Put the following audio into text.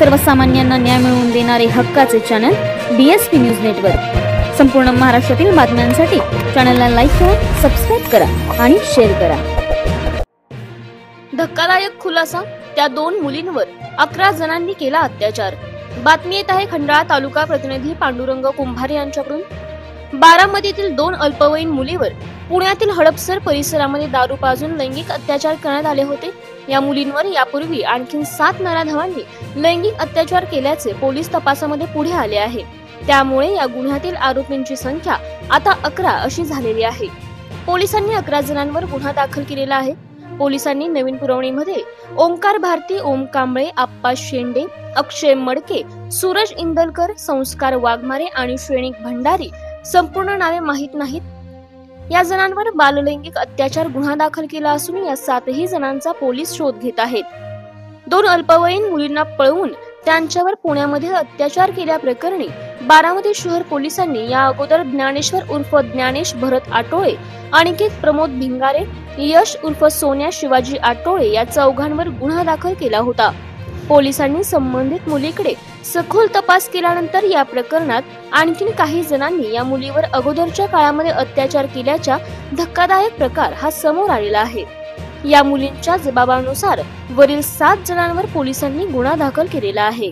सर्वसामान्यांना न्याय मिळवून देणारे हक्काचे चॅनल BSP न्यूज नेटवर्क। संपूर्ण महाराष्ट्रातील बातम्यांसाठी चॅनलला लाईक करा, सबस्क्राइब करा आणि शेअर करा। धक्कादायक खुलासा, त्या 2 मुलींवर 11 जणांनी केला अत्याचार। बातमी येत आहे खंडाळा तालुका प्रतिनिधी पांडुरंग कुंभारे यांच्याकडून। बारामतीतील 2 अल्पवयीन मुलीवर पुण्यातील हडपसर परिसरामध्ये दारू पाजून लैंगिक अत्याचार करण्यात आले होते। या मुलींवर यापूर्वी आणखी 7 नराधमांनी लैंगिक अत्याचार केल्याचे पोलीस तपासामध्ये पुढे आले आहे। त्यामुळे या गुन्ह्यातील आरोपींची संख्या आता 11 अशी झालेली आहे। पोलिसांनी 11 जणांवर गुन्हा दाखल केलेला आहे। पोलिसांनी नवीन पुरवणीमध्ये ओंकार भारती, ओम कांबळे, आप्पा शेंडे, अक्षय मडके, सूरज इंदलकर, संस्कार वाघमारे आणि श्रेणिक भंडारी संपूर्ण नावे माहित नाहीत। या जणांवर बाललैंगिक अत्याचार गुन्हा दाखल केला असून या 7ही जणांचा पोलीस शोध घेत आहेत। 2 अल्पवयीन मुलींना पळवून त्यांच्यावर पुण्यामध्ये अत्याचार केल्याप्रकरणी बारामती शहर पोलिसांनी या अगोदर ज्ञानेश्वर उर्फ ज्ञानेश भरत आटोळे, अनिकेत प्रमोद भिंगारे, यश उर्फ सोन्या शिवाजी आटोळे या 4घांवर गुन्हा दाखल केला होता। पोलिसांनी संबंधित मुलीकडे सखोल तपास केल्यानंतर या प्रकरणात आणखी काही जणांनी या मुलीवर अगोदरच्या काळामध्ये अत्याचार केल्याचा धक्कादायक प्रकार हा समोर आलेला आहे। या मुलींच्या जबाबानुसार वरील 7 जणांवर पोलिसांनी गुन्हा दाखल केलेला आहे।